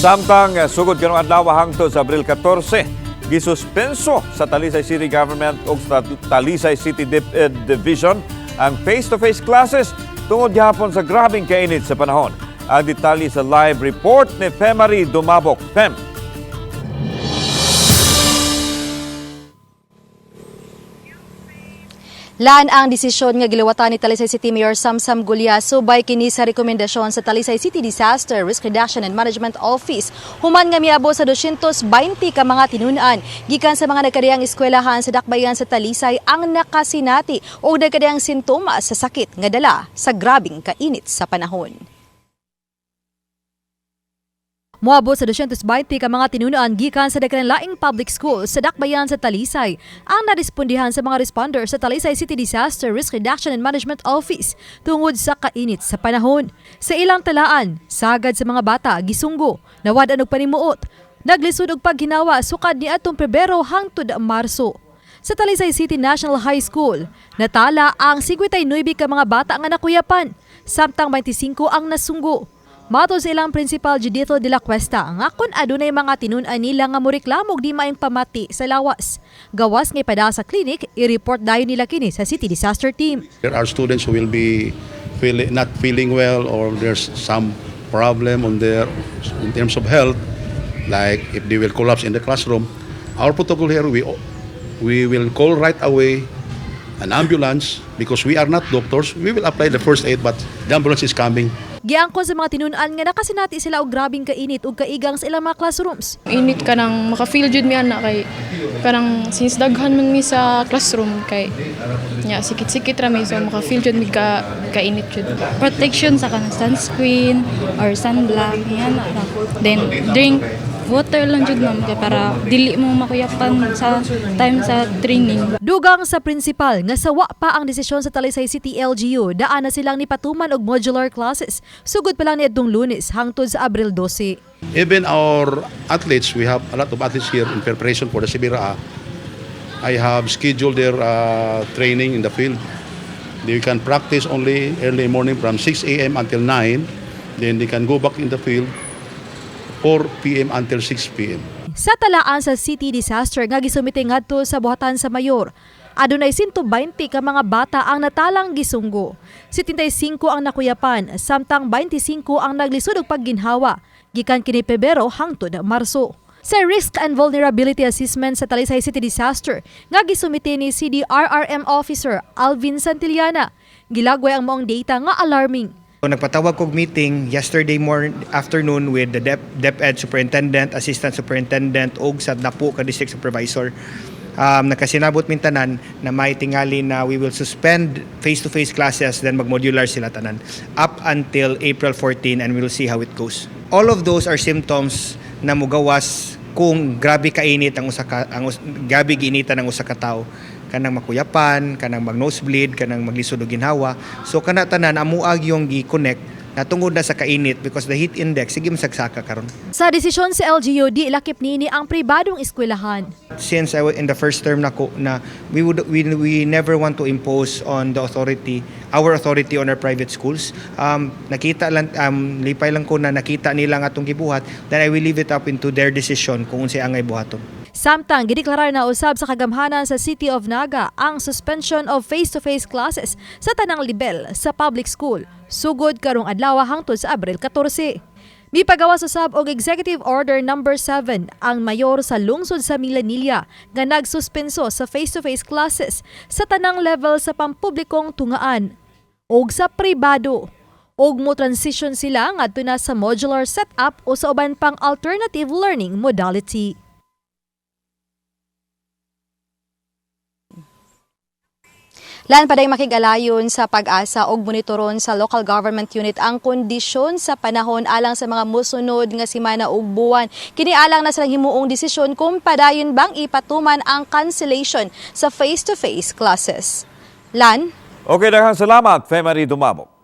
Samtang sugod kanong adlaw hangtod sa Abril 14, gisuspenso sa Talisay City Government ug sa Talisay City Division ang face-to-face classes tungod gihapon sa grabing kainit sa panahon. Ang detalye sa live report ni Femari Dumabok. Fem. Laan ang desisyon nga giluwatan ni Talisay City Mayor Samsam Gulya subay kini sa rekomendasyon sa Talisay City Disaster Risk Reduction and Management Office. Human nga miabot sa 220 ka mga tinun-an gikan sa mga nagkadiyang eskwelahan sa dakbayan sa Talisay ang nakasinati o nagkadiyang sintomas sa sakit nga dala sa grabing kainit sa panahon. Moabot sa 220 ka mga tinunan gikan sa daghang laing public school sa dakbayan sa Talisay ang narespondihan sa mga responder sa Talisay City Disaster Risk Reduction and Management Office tungod sa kainit sa panahon. Sa ilang talaan, sagad sa mga bata gisunggo, nawad-an og panimuot, naglisod og paghinawa sukad niadtong Pebrero hangtod Marso. Sa Talisay City National High School, natala ang 59 ka mga bata nga nakuyapan, samtang 25 ang nasunggo. Matod sa ilang principal Judito de la Cuesta, nga kun adunay mga tinun-an nila nga moreklamo di maayong pamati sa lawas. Gawas nga ipada sa clinic, i-report dayon nila kini sa City Disaster Team. There are students who will be not feeling well or there's some problem in terms of health, like if they will collapse in the classroom. Our protocol here, we will call right away an ambulance because we are not doctors. We will apply the first aid but the ambulance is coming. Giangkon sa mga tinun-an nga nakasinati sila og grabing kainit ug kaigang sa ilang mga classrooms. Init ka nang maka-feel jud mi ana kay kanang since daghan man mi sa classroom kay nya sikit-sikit ra mi so maka-feel jud mi kainit jud. Protection sa kanang sunscreen or sunblock yan ra. Then drink water lang jud ma'am para dili mo makuyapan sa time sa training. Dugang sa principal nga sawa pa ang desisyon sa Talisay City LGU, daan na silang nipatuman og modular classes. Sugod pa lang niadtong Lunes hangtod sa Abril 12. Even our athletes, we have a lot of athletes here in preparation for the Sibira. I have scheduled their training in the field. They can practice only early morning from 6 a.m. until 9. Then they can go back in the field 4 p.m. until 6 p.m. Sa talaan sa City Disaster nga gisumite ngadto sa buhatan sa mayor, adunay 120 ka mga bata ang natalang gisunggo. 75 ang nakuyapan, samtang 25 ang naglisod og pagginhawa gikan kini Pebrero hangtod Marso. Sa Risk and Vulnerability Assessment sa Talisay City Disaster nga gisumite ni CDRRM Officer Alvin Santillana, gilagway ang maong data nga alarming. Nagpatawag kog meeting yesterday afternoon with the DepEd Superintendent, Assistant Superintendent ug sa Dapu ka District Supervisor. Nakasinabot min tanan na may tingali na we will suspend face-to-face classes then mag-modular sila tanan up until April 14 and we will see how it goes. All of those are symptoms na mugawas kung grabe kainit gabi giinitan ang usa ka tawo. Kanang makuyapan, kanang mag-nosebleed, kanang maglisod og ginhawa. So kana tanan amuag yung gi-connect na tungod na sa kainit because the heat index sige masagsaka karon. Sa desisyon sa LGU, di lakip nini ang pribadong eskwelahan. Since I was in the first term na we never want to impose on the authority, our authority on our private schools. Nakita lang lipay lang ko na nakita nila nga atong gibuhat, then I will leave it up into their decision kung unsay angay buhaton. Samtang gideklarar na usab sa kagamhanan sa City of Naga ang suspension of face-to-face classes sa tanang level sa public school sugod karong adlaw hangtod sa Abril 14. Mipagawas usab og Executive Order No. 7 ang mayor sa lungsod sa Milanilla nga nagsuspenso sa face-to-face classes sa tanang level sa pampublikong tungaan og sa pribado. Og mo transition sila ngadto na sa modular setup o sa uban pang alternative learning modality. Lan paday makigalayon sa pag-asa og monitoron sa local government unit ang kondisyon sa panahon alang sa mga musunod nga semana ug buwan. Kini alang na silang himuong desisyon kung padayon bang ipatuman ang cancellation sa face-to-face classes. Lan? Okay, daghang salamat, Femari Dumabok.